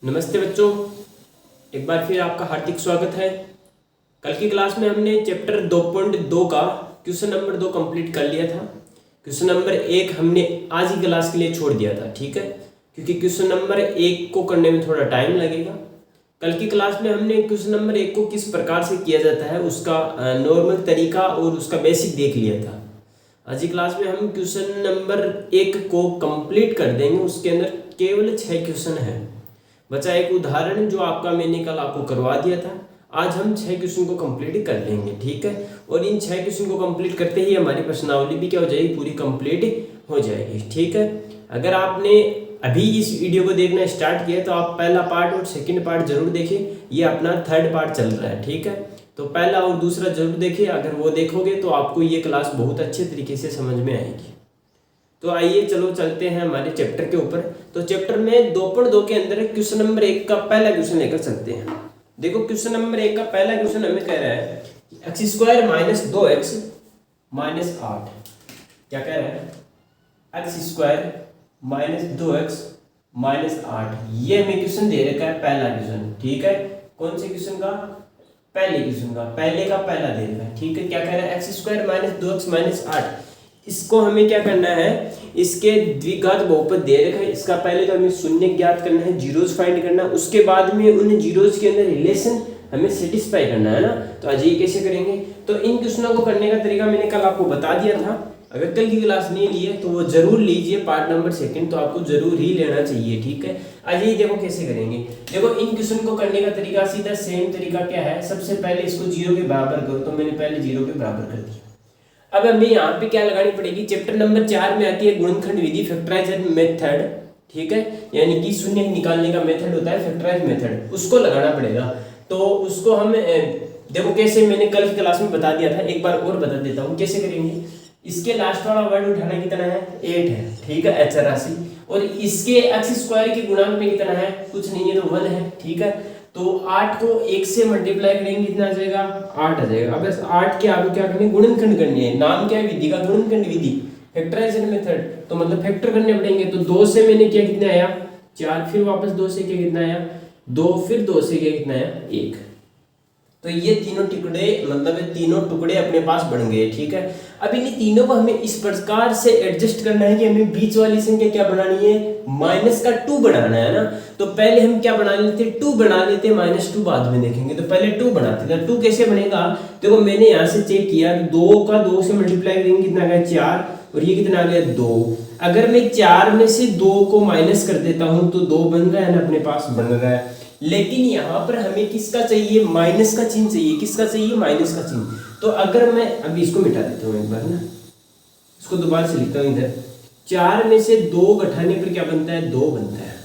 नमस्ते बच्चों, एक बार फिर आपका हार्दिक स्वागत है। कल की क्लास में हमने चैप्टर 2.2 का क्वेश्चन नंबर 2 कंप्लीट कर लिया था। क्वेश्चन नंबर 1 हमने आज ही क्लास के लिए छोड़ दिया था, ठीक है, क्योंकि क्वेश्चन नंबर 1 को करने में थोड़ा टाइम लगेगा। कल की क्लास में हमने क्वेश्चन नंबर 1 को किस प्रकार से किया जाता है उसका नॉर्मल तरीका और उसका बेसिक देख लिया था। आज की क्लास में हम क्वेश्चन नंबर 1 को कंप्लीट कर देंगे। उसके अंदर केवल 6 क्वेश्चन हैं। बचा एक उदाहरण जो आपका मैंने कल आपको करवा दिया था। आज हम 6 क्वेश्चन को कंप्लीट कर लेंगे, ठीक है। और इन 6 क्वेश्चन को कंप्लीट करते ही हमारी प्रश्नावली भी क्या हो जाएगी, पूरी कंप्लीट हो जाएगी, ठीक है। अगर आपने अभी इस वीडियो को देखना स्टार्ट किया तो आप पहला पार्ट और सेकंड पार्ट जरूर देखिए। ये अपना थर्ड पार्ट चल रहा है, ठीक है। तो पहला और दूसरा जरूर देखिए। अगर वो देखोगे तो आपको ये क्लास बहुत अच्छे तरीके से समझ में आएगी। तो आइए चलो चलते हैं हमारे चैप्टर के ऊपर। तो चैप्टर में 2.2 के अंदर क्वेश्चन नंबर 1 का पहला क्वेश्चन लेकर चलते हैं। देखो क्वेश्चन नंबर 1 का पहला क्वेश्चन हमें कह रहा है x² - 2x - 8। क्या कह रहा है, x² - 2x - 8। ये हमें क्वेश्चन दे रखा है, पहला क्वेश्चन, ठीक है। कौन से क्वेश्चन का, पहले क्वेश्चन का, पहले का पहला दे रखा है, ठीक है। क्या कह रहा है, x² - 2x - 8। इसको हमें क्या करना है, इसके द्विघात बहुपद दे रखा है। इसका पहले तो हमें शून्य ज्ञात करना है, जीरोस फाइंड करना है। उसके बाद में उन जीरोस के अंदर रिलेशन हमें सेटिस्फाई करना है ना। तो आज ये कैसे करेंगे, तो इन क्वेश्चनों को करने का तरीका मैंने कल आपको बता दिया था। अगर कल की क्लास नहीं ली है तो वो जरूर लीजिए, पार्ट नंबर 2 तो आपको जरूर ही लेना चाहिए, ठीक है। आज ये देखो कैसे करेंगे। देखो इन क्वेश्चन को करने का तरीका सीधा सेम तरीका क्या है, सबसे पहले इसको 0 के बराबर करो। तो मैंने पहले 0 के बराबर कर दिया। अब हमें यहाँ पे क्या लगानी पड़ेगी, चैप्टर नंबर 4 में आती है गुणनखंड विधि, फैक्टराइजेशन मेथड, ठीक है। यानी कि शून्य निकालने का मेथड होता है फैक्टराइज मेथड, उसको लगाना पड़ेगा। तो उसको हम देखो कैसे, मैंने कल की क्लास में बता दिया था, एक बार और बता देता हूँ कैसे करेंगे। इसके लास्ट वाला वर्ड उठाना कितना है, 8 है, ठीक है, अचर राशि। और इसके x² के गुणांक में कितना है, कुछ नहीं है, तो 1 है, ठीक है। तो 8 को 1 से मल्टीप्लाई करेंगे, कितना आ जाएगा, 8 आ जाएगा। अब बस 8 के आगे क्या करनी है, गुणनखंड करनी है। नाम क्या है विधि का, गुणनखंड विधि, फैक्टराइजेशन मेथड। तो मतलब फैक्टर करने पड़ेंगे। तो 2 से मैंने किया, कितना आया, 4, फिर वापस 2 से किया, कितना आया, 2, फिर 2 से किया, कितना आया, 1। तो ये तीनों टुकड़े, मतलब तीनों टुकड़े अपने पास बन गए, ठीक है। अब इन तीनों को हमें इस प्रकार से एडजस्ट करना है कि हमें बीच वाली संख्या क्या बनानी है, -2 बनाना है ना। तो पहले हम क्या बना लेते, 2 बना लेते, -2 बाद में देखेंगे। तो पहले 2 बनाते हैं। 2 कैसे बनेगा, देखो मैंने यहाँ से चेक किया, 2 का 2 से मल्टीप्लाई करेंगे, कितना आ गया, 4, और ये कितना आ गया, 2। अगर मैं 4 में से 2 को माइनस कर देता हूँ तो 2 बन रहा है ना, अपने पास बन रहा है। लेकिन यहाँ पर हमें किसका चाहिए, माइनस का चिन्ह चाहिए। किसका चाहिए, माइनस का चिन्ह। तो अगर मैं अभी इसको मिटा देता हूँ एक बार ना, इसको दोबारा से लिखता हूँ इधर। 4 में से 2 घटाने पर क्या बनता है, 2 बनता है,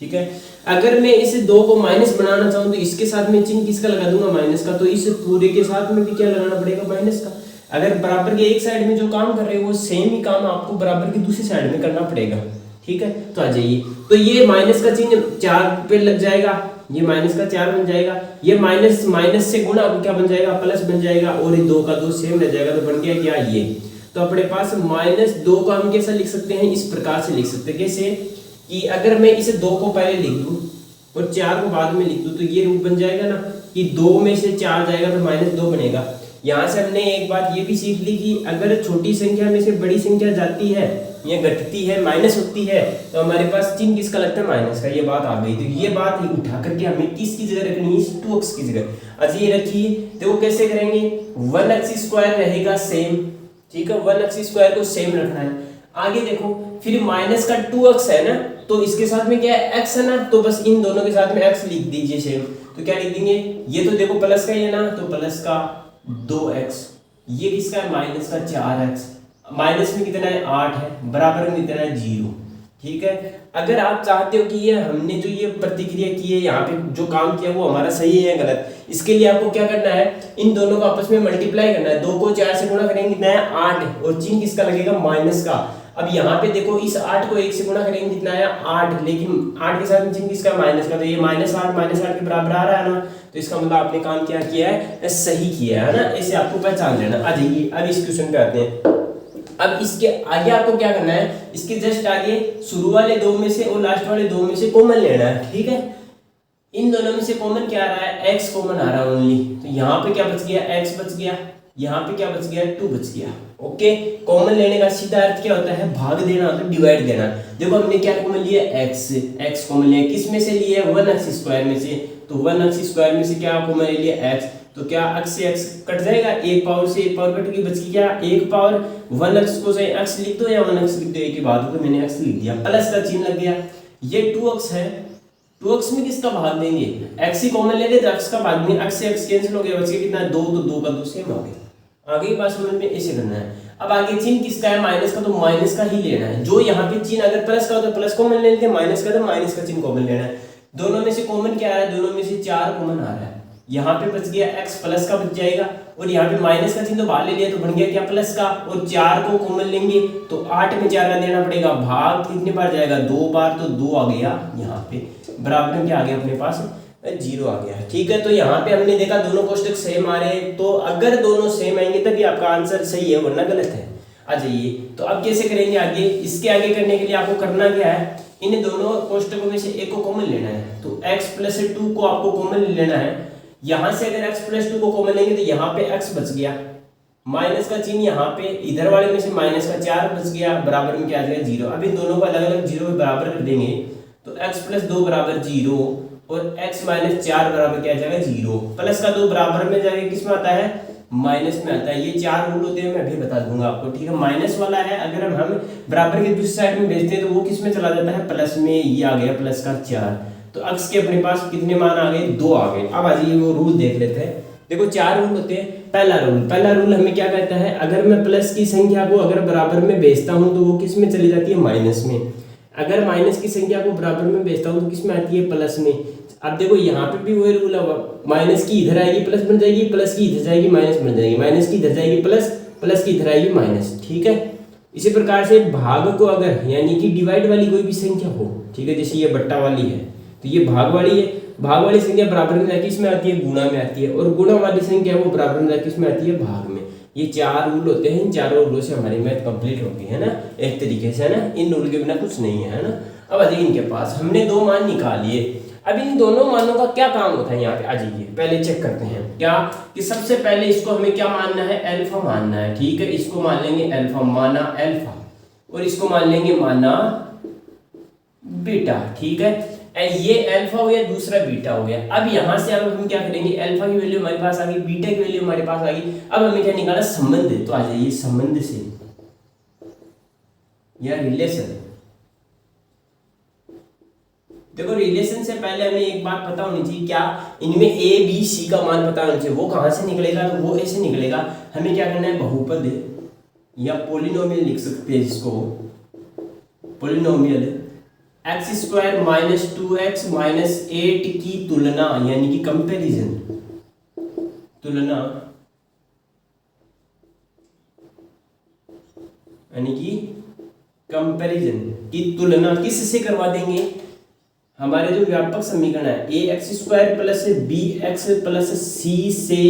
ठीक है। अगर मैं इस 2 को माइनस बनाना चाहूँ तो इसके साथ में चिन्ह किसका लगा दूंगा, माइनस का। तो इस पूरे के साथ में भी क्या लगाना पड़ेगा, माइनस का। अगर बराबर के एक साइड में जो काम कर रहे हो वो सेम ही काम आपको बराबर की दूसरी साइड में करना पड़ेगा, ठीक है। तो आ जाइए, तो ये माइनस का चिन्ह 4 पे लग जाएगा, ये माइनस का 4 बन जाएगा। ये माइनस माइनस से गुणा क्या बन जाएगा, प्लस बन जाएगा। और ये 2 का 2 सेम रह जाएगा। तो बन गया क्या, ये। तो अपने पास -2 को हम कैसे लिख सकते हैं, इस प्रकार से लिख सकते हैं। कैसे कि अगर मैं इसे 2 को पहले लिख दूं और 4 को बाद में लिख दूं तो ये रूप बन जाएगा ना, कि 2 में से 4 जाएगा तो -2 बनेगा। यहाँ से हमने एक बात ये भी सीख ली कि अगर छोटी संख्या में से बड़ी संख्या जाती है या घटती है, माइनस होती है, तो हमारे पास चिन्ह किसका लगता है, माइनस का। ये बात आ गई। तो ये बात उठा करके हमें किसकी जगह रखनी है, 2x की जगह। आज ये रखिए। देखो कैसे करेंगे, 1x² रहेगा सेम, ठीक है। 1x² को सेम रखना है। आगे देखो, फिर माइनस का 2x है ना, तो इसके साथ में क्या है, x है ना, तो बस इन दोनों के साथ में x लिख दीजिए सेम। तो क्या लिख देंगे, ये तो देखो प्लस का ही है ना, तो प्लस का 2x, ये किसका है, माइनस का 4x। माइनस में कितना है, 8 है, बराबर में कितना है, 0, ठीक है। अगर आप चाहते हो कि ये हमने जो ये प्रतिक्रिया की है, यहाँ पे जो काम किया वो हमारा सही है या गलत, इसके लिए आपको क्या करना है, इन दोनों को आपस में मल्टीप्लाई करना है। 2 को 4 से गुणा करेंगे, कितना है, 8, और चिन्ह किसका लगेगा, माइनस का। अब यहाँ पे देखो, इस 8 को 1 से गुणा करेंगे, कितना आया, 8, लेकिन 8 के साथ में चिन्ह किसका, माइनस का। तो ये -8 के बराबर आ रहा है ना, तो इसका मतलब आपने काम क्या किया है, सही किया है ना। ऐसे आपको पहचान लेना। आ जाइए, अब इस क्वेश्चन पे आते हैं। अब इसके आगे आपको क्या करना है, इसके जस्ट आगे शुरू वाले 2 में से और लास्ट वाले 2 में से कॉमन लेना है, ठीक है। इन दोनों में से कॉमन क्या आ रहा है, x कॉमन आ रहा है ओनली, तो यहाँ पे क्या बच गया, x बच गया, यहाँ पे क्या बच गया, 2 बच गया। ओके, कॉमन लेने का सीधा अर्थ क्या होता है, भाग देना होता है, डिवाइड देना। देखो हमने क्या कॉमन लिया, x कॉमन लिया, किस में से लिया, 1x² में से, तो 1x² में से क्या कॉमन ले लिया, x, तो क्या x से x कट जाएगा, एक पावर से एक पावर कट गई, बच गई क्या, एक पावर, 1x को चाहे x लिख दो या 1x लिख दो, एक ही बात है, तो मैंने x लिख दिया, प्लस का चिन्ह लग गया। ये 2x है, 2x में किसका भाग देंगे, x ही कॉमन ले ले तो x का भाग देंगे, x से x कैंसिल हो गया, बच गया कितना, 2, तो 2 का 2 सेम आ गया। आगे की बात समझ में, ऐसे करना है। अब आगे चिन्ह किसका है, माइनस का, तो माइनस का ही लेना है। जो यहाँ पे चिन्ह अगर प्लस का होता है प्लस कॉमन ले लेते हैं, माइनस का तो माइनस का चिन्ह कॉमन लेना है। दोनों में से कॉमन क्या आ रहा है, दोनों में से 4 कॉमन आ रहा है, यहाँ पे बच गया x प्लस का बच जाएगा, और यहाँ पे माइनस का चिन्ह तो बाहर ले लिया तो बन गया क्या, प्लस का, और 4 को कॉमन लेंगे तो 8 में 4 का देना पड़ेगा, भाग कितने बार जाएगा, 2 बार, तो 2 आ गया, यहाँ पे बराबर में क्या आ गया अपने पास, 0 आ गया। ठीक है, तो यहाँ पे हमने देखा दोनों कोष्टक सेम आ रहे हैं, तो अगर दोनों सेम आएंगे तभी आपका आंसर सही है, वरना गलत है। आ जाइए, तो अब कैसे करेंगे आगे, इसके आगे करने के लिए आपको करना क्या है, इन दोनों कोष्टकों में से एक को कॉमन लेना है, तो x प्लस 2 को आपको कॉमन लेना है। यहां से अगर x प्लस 2 को कॉमन लेंगे तो यहाँ पे x बच गया, माइनस का चिन्ह यहाँ पे इधर वाले में से माइनस का 4 बच गया, बराबर में क्या आ जाएगा, 0। अब इन दोनों को अलग अलग 0 में बराबर कर देंगे तो x प्लस 2 बराबर 0 और x माइनस 4 बराबर क्या आ जाएगा, 0। प्लस का 2 बराबर में जाएगा, किस में आता है, माइनस में आता है। ये 4 रूल होते हैं, मैं अभी बता दूंगा आपको। ठीक है, माइनस वाला है, अगर हम बराबर के दूसरी साइड में भेजते हैं तो वो किस में चला जाता है, प्लस में। ये आ गया प्लस का 4, तो x के अपने पास कितने मान आ गए, 2 आ गए। अब आज ये वो रूल देख लेते हैं। देखो 4 रूल होते हैं। पहला रूल हमें क्या कहता है, अगर मैं प्लस की संख्या को अगर बराबर में भेजता हूं तो वो किस में चली जाती है, माइनस में। अगर माइनस की संख्या को बराबर में भेजता हूं तो किस में आती है, प्लस में। अब देखो यहाँ पे भी वही रूल है, माइनस की इधर आएगी प्लस बन जाएगी, प्लस की इधर जाएगी माइनस बन जाएगी, माइनस की इधर जाएगी प्लस, प्लस की इधर आएगी माइनस। ठीक है, इसी प्रकार से भाग को अगर यानी कि डिवाइड वाली कोई भी संख्या हो, ठीक है, जैसे ये बट्टा वाली है तो ये भाग वाली है, भाग वाली संख्या बराबर में जाके इसमें आती है, गुणा में आती है, और गुणा वाली संख्या वो बराबर में जाके इसमें आती है, भाग में। ये 4 रूल होते हैं, इन चारों रूलों से हमारी मैथ कंप्लीट होगी, है ना, एक तरीके से, है ना। इन रूल के बिना कुछ नहीं है ना। अब आइए, इनके पास हमने 2 मान निकाल लिए। अब इन दोनों मानों का क्या काम होता है यहाँ पे, आ जाइए पहले चेक करते हैं क्या, कि सबसे पहले इसको हमें क्या मानना है, अल्फा मानना है। ठीक है, इसको मान लेंगे अल्फा, माना अल्फा, और इसको मान लेंगे माना बीटा। ठीक है, ये अल्फा हो गया, दूसरा बीटा हो गया। अब यहां से अब हम क्या करेंगे, अल्फा की वैल्यू हमारे पास आ गई, बीटा की वैल्यू हमारे पास आ गई। अब हमें क्या निकाला, संबंध। तो आ जाइए संबंध से या रिलेशन। देखो रिलेशन से पहले हमें एक बात पता होनी चाहिए, क्या इनमें ए बी सी का मान पता होना चाहिए। वो कहां से निकलेगा, तो वो ऐसे निकलेगा। हमें क्या करना है, बहुपद या पोलिनोमियल लिख सकते हैं इसको, polynomial x² minus 2x minus 8 की तुलना यानी कि कंपैरिजन, तुलना यानी कि कंपैरिजन की तुलना किससे करवा देंगे, हमारे जो व्यापक समीकरण है ax² plus bx plus c से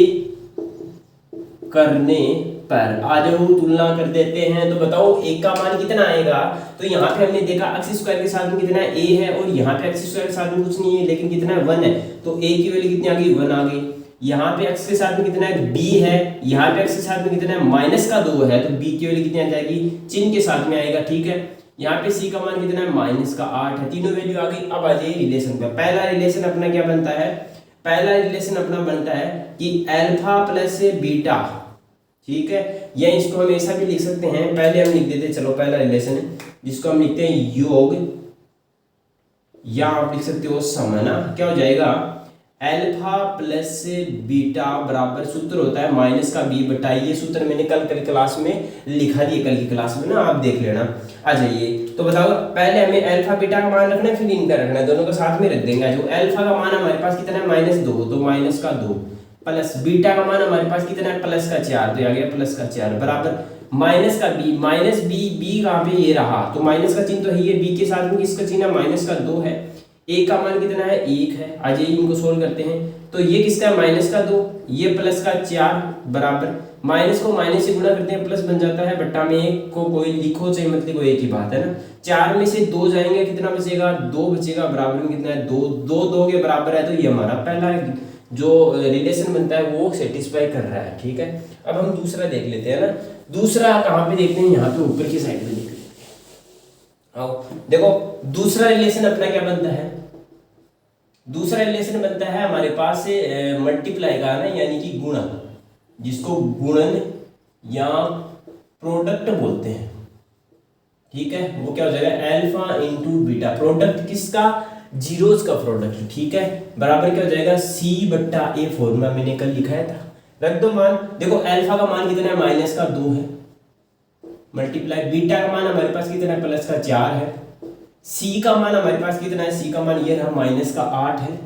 करने पर। आ जाओ तुलना कर देते हैं। तो बताओ एक का मान कितना आएगा, तो यहाँ पे हमने देखा x² के साथ में कितना है, a है, और यहाँ पे x² के साथ में कुछ नहीं है, लेकिन कितना है, 1 है, तो a की वैल्यू कितनी आ गई, 1 आ गई। यहाँ पे x के साथ में कितना है, b है, यहाँ पे x के साथ में कितना है, माइनस का 2 है, तो b की वैल्यू कितनी आ जाएगी, चिन्ह के साथ में आएगा। ठीक है, यहाँ पे c का मान कितना है, माइनस का 8 है, तीनों वैल्यू आ गई। अब आ जाइए रिलेशन पे। पहला रिलेशन अपना क्या बनता है, पहला रिलेशन अपना बनता है कि अल्फा प्लस बीटा। ठीक है, या इसको हम ऐसा भी लिख सकते हैं, पहले हम लिख देते हैं, चलो पहला रिलेशन है जिसको हम लिखते हैं योग, या आप लिख सकते हो सम, है ना। क्या हो जाएगा, अल्फा प्लस बीटा बराबर सूत्र होता है माइनस का b बटा, ये सूत्र मैंने कल क्लास में लिखा दिया, कल की क्लास में ना, आप देख लेना। आ जाइए, तो बताओ पहले हमें अल्फा बीटा का मान रखना है, फिर इनका रखना है, दोनों को साथ में रख देंगे। जो अल्फा का मान हमारे पास कितना है, -2, तो माइनस का 2, प्लस बीटा का मान हमारे पास कितना है, प्लस का 4, तो आ गया प्लस का 4 बराबर माइनस का b, माइनस b, b कहाँ पे, ये रहा, तो माइनस का चिन्ह तो है ये, b के साथ में किसका चिन्ह है, माइनस का 2 है। ए का मान कितना है 1 है। आज इनको सोल्व करते हैं। तो ये किसका है माइनस का 2, ये प्लस का 4 बराबर माइनस को माइनस से गुणा करते हैं प्लस बन जाता है, बट्टा में 1 को कोई लिखो चाहे मतलब कोई एक ही बात है ना। 4 में से 2 जाएंगे कितना बचेगा 2 बचेगा, बराबर में कितना है 2, 2 के बराबर है। तो ये हमारा पहला जो रिलेशन बनता है वो सेटिस्फाई कर रहा है। ठीक है, अब हम दूसरा देख लेते हैं ना। दूसरा कहाँ पे देखते हैं, यहाँ पे ऊपर की साइड में देख लेते हैं। आओ देखो दूसरा रिलेशन अपना क्या बनता है, दूसरा रिलेशन बनता है हमारे पास से मल्टीप्लाई का ना, यानी कि गुणा, जिसको गुणन या प्रोडक्ट बोलते हैं। ठीक है, वो क्या हो जाएगा अल्फा इंटू बीटा, प्रोडक्ट किसका जीरोस का प्रोडक्ट। ठीक है, बराबर क्या हो जाएगा सी बट्टा ए, फॉर्मूला मैंने कल लिखाया था, रख दो मान। देखो अल्फा का मान कितना है माइनस का 2 है, मल्टीप्लाई बीटा का मान हमारे पास कितना है प्लस का 4 है, सी का मान हमारे पास कितना है, सी का मान ये रहा माइनस का 8 है,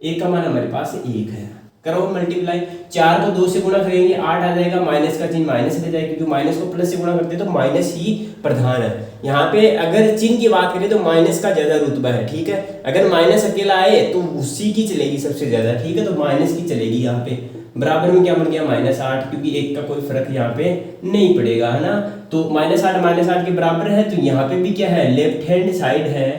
ए का मान हमारे पास 1 है। करो मल्टीप्लाई, 4 को 2 से गुणा करेंगे 8 आ जाएगा, माइनस का चिन्ह माइनस ले जाएगा क्योंकि माइनस को प्लस से गुणा करते हैं तो माइनस ही प्रधान है। यहाँ पे अगर चिन्ह की बात करें तो माइनस का ज्यादा रुतबा है। ठीक है, अगर माइनस अकेला आए तो उसी की चलेगी सबसे ज्यादा। ठीक है, तो माइनस की चलेगी यहाँ पे। बराबर में क्या बन गया -8, क्योंकि एक का कोई फर्क यहाँ पे नहीं पड़ेगा है ना। तो -8 के बराबर है, तो यहाँ पे भी क्या है लेफ्ट हैंड साइड है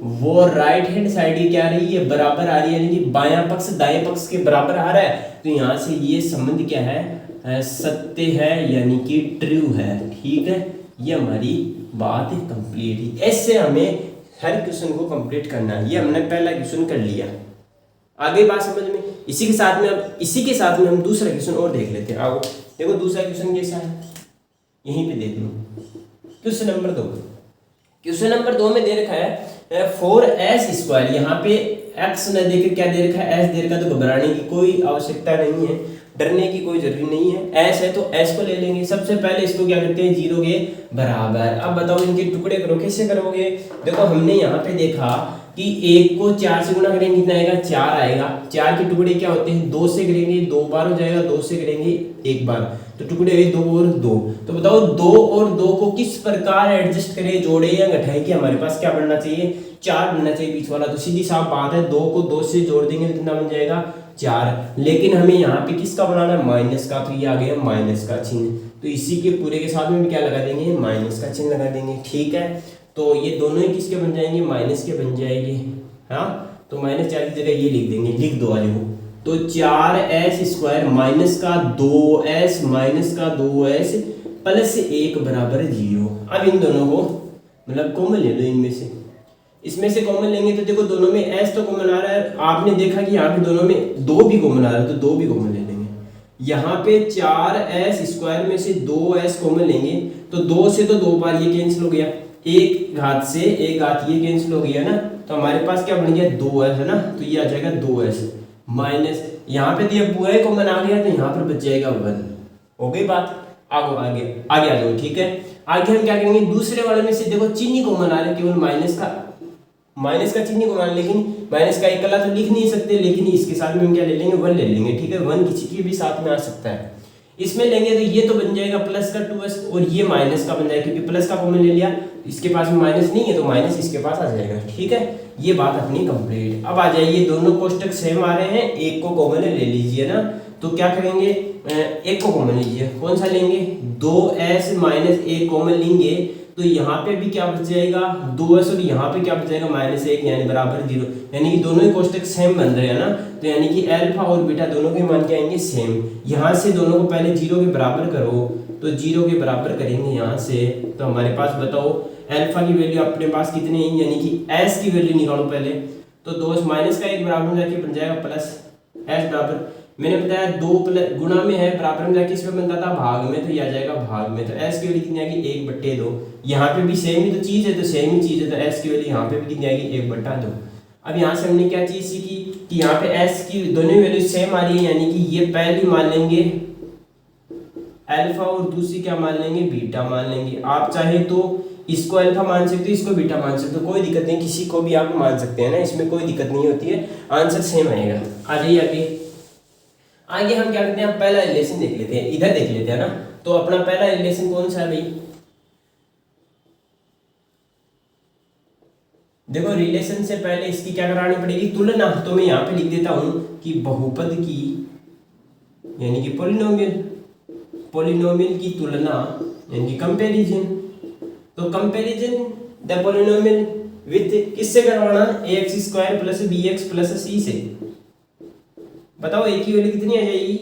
वो राइट हैंड साइड की क्या आ रही है बराबर आ रही है, यानी कि बायां पक्ष दाएं पक्ष के बराबर आ रहा है। तो यहाँ से ये संबंध क्या है सत्य है, यानी कि ट्रू है। ठीक है, ये हमारी बात कंप्लीट है। ऐसे हमें हर क्वेश्चन को कंप्लीट करना है। ये हमने पहला क्वेश्चन कर लिया, आगे बात समझ में। इसी के साथ में हम दूसरा क्वेश्चन और देख लेते हैं। आओ देखो दूसरा क्वेश्चन कैसा है, यहीं पे देख लो। क्वेश्चन नंबर 2, क्वेश्चन नंबर 2 में दे रखा है 4s²। यहाँ पे x न देकर क्या दे रखा है s दे रखा है, तो घबराने की कोई आवश्यकता नहीं है, डरने की कोई जरूरी नहीं है। s है तो s को ले लेंगे। सबसे पहले इसको क्या करते हैं 0 के बराबर। अब बताओ इनके टुकड़े करो, कैसे करोगे। देखो हमने यहाँ पे देखा कि 1 को 4 से गुणा करेंगे कितना आएगा 4 आएगा। 4 के टुकड़े क्या होते हैं 2 से करेंगे 2 बार हो जाएगा, 2 से करेंगे 1 बार, तो टुकड़े हुए 2 और 2। तो बताओ 2 और 2 को किस प्रकार एडजस्ट करें, जोड़े या घटाएं कि हमारे पास क्या बनना चाहिए 4 बनना चाहिए बीच वाला। तो सीधी साफ बात है 2 को 2 से जोड़ देंगे कितना बन जाएगा 4। लेकिन हमें यहाँ पे किसका बनाना है माइनस का, तो ये आ गया माइनस का चिन्ह। तो इसी के पूरे के साथ में भी क्या लगा देंगे माइनस का चिन्ह लगा देंगे। ठीक है, तो ये दोनों ही किसके बन जाएंगे माइनस के बन जाएंगे। हाँ, तो -4 की जगह ये लिख देंगे, लिख दो वाले को। तो 4s² माइनस का 2s माइनस का 2s प्लस 1 बराबर 0। अब इन दोनों को मतलब कॉमन ले लो, इनमें से इसमें से कॉमन लेंगे तो देखो दोनों में s तो कॉमन आ रहा है। आपने देखा कि यहाँ पे दोनों में 2 भी कॉमन आ रहा है, तो 2 भी कॉमन ले लेंगे। यहाँ पे 4s² में से 2s कॉमन लेंगे तो 2 से तो 2 बार ये कैंसिल हो गया, एक घात से एक घात ये कैंसिल हो गया ना। तो हमारे पास क्या बन गया 2s है ना, तो ये आ जाएगा 2s माइनस यहाँ पे दिया पूरा कॉमन आ गया, तो यहाँ पर बच जाएगा 1। हो गई बात। आगे आगे आगे आ जाओ। ठीक है, आगे हम क्या करेंगे दूसरे वाले में से देखो चिन्ह कॉमन आ रहा है, केवल माइनस का चिन्ह कॉमन, लेकिन माइनस का एक कला तो लिख नहीं सकते, लेकिन इसके साथ में हम क्या ले लेंगे 1 ले लेंगे। ठीक है, 1 किसी के भी साथ में आ सकता है। इसमें लेंगे तो ये तो बन जाएगा प्लस का 2s और ये माइनस का बन जाएगा, क्योंकि प्लस का कॉमन ले लिया, इसके पास में माइनस नहीं है तो माइनस इसके पास आ जाएगा। ठीक है, ये बात अपनी कंप्लीट। अब आ जाइए दोनों कोष्टक सेम आ रहे हैं, एक को कॉमन ले लीजिए ना। तो क्या करेंगे एक को कॉमन लीजिए, कौन सा लेंगे 2s माइनस 1 कॉमन लेंगे, तो यहाँ पे भी क्या बच जाएगा 2s और यहाँ पे क्या बच जाएगा -1, यानी बराबर 0। यानी कि दोनों ही कोष्टक सेम बन रहे हैं ना, तो यानी कि अल्फा और बीटा दोनों के मान क्या आएंगे सेम। यहाँ से दोनों को पहले 0 के बराबर करो, तो 0 के बराबर करेंगे यहाँ से, तो हमारे पास बताओ अल्फा की वैल्यू अपने पास कितनी है, यानी कि s की वैल्यू निकालो पहले। तो 2s माइनस का 1 बराबर में जाके बन जाएगा प्लस s बराबर, मैंने बताया 2 प्लस गुणा में है, बराबर में जाके इसमें बनता था भाग में, तो ये आ जाएगा भाग में। तो s की वैल्यू कितनी आएगी 1/2। यहाँ पे भी सेम ही तो चीज है, तो सेम ही चीज है, तो s की वैल्यू यहाँ पे भी कितनी आएगी 1/2। अब यहाँ से हमने क्या चीज सीखी कि यहाँ पे s की दोनों वैल्यू सेम आ रही है, यानी कि ये पहली मान लेंगे अल्फा और दूसरी क्या मान लेंगे बीटा मान लेंगे। आप चाहे तो इसको अल्फा मान सकते हो, इसको बीटा मान सकते हो, कोई दिक्कत नहीं, किसी को भी आप मान सकते हैं ना, इसमें कोई दिक्कत नहीं होती है, आंसर सेम आएगा। आ जाइए आगे हम क्या करते हैं पहला रिलेशन देख लेते हैं, इधर देख लेते हैं ना। तो अपना पहला रिलेशन कौन सा है भाई, देखो रिलेशन से पहले इसकी क्या करानी पड़ेगी, तुलना। तो मैं यहाँ पे लिख देता हूं कि बहुपद की यानी कि पॉलिनोमियल की तुलना यानी कि कंपैरिजन। तो कंपैरिजन द पॉलिनोमियल विथ किससे करवाना, ax² plus bx plus c से। बताओ a की वैल्यू कितनी आ जाएगी,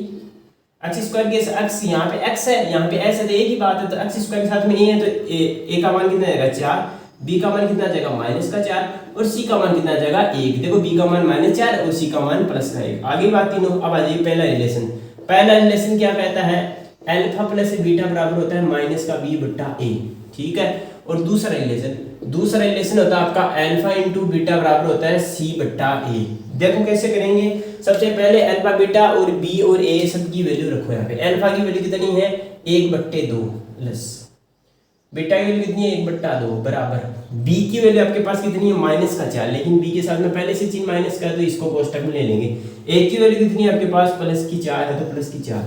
x² के x यहाँ पे x है, यहाँ पे s है, तो एक ही बात है। तो x² के साथ में a है, तो a का मान कितना आएगा 4, b का मान कितना आ जाएगा -4 और c का मान कितना आ जाएगा 1। देखो b का मान -4 और c का मान +1। आगे बात तीनों। अब आ जाइए पहला रिलेशन। पहला रिलेशन क्या कहता है, अल्फा प्लस बीटा बराबर होता है -b/a, ठीक है। और दूसरा रिलेशन होता है आपका अल्फा इंटू बीटा बराबर होता है c/a। देखो कैसे करेंगे, सबसे पहले अल्फा बीटा और b और a सब की वैल्यू रखो यहाँ पे। अल्फा की वैल्यू कितनी है 1/2 प्लस बीटा की वैल्यू कितनी है 1/2 बराबर b की वैल्यू आपके पास कितनी है -4, लेकिन b के साथ में पहले से चिन्ह माइनस का है तो इसको कोष्टक में ले लेंगे। a की वैल्यू कितनी है आपके पास +4 है, तो +4